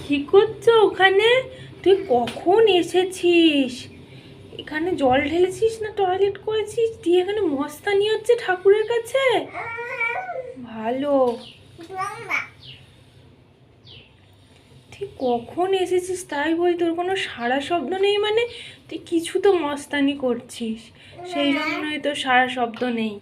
কি করছো ওখানে? তুই কখন এসেছিস? এখানে জল ঢেলেছিস না টয়লেট করেছিস? তুই এখানে মস্তানি হচ্ছে ঠাকুরের কাছে? ভালো। তুই কখন এসেছিস তাই বল, তোর কোনো সাড়া শব্দ নেই? মানে তুই কিছু তো মস্তানি করছিস, সেই জন্যই তো সাড়া শব্দ নেই।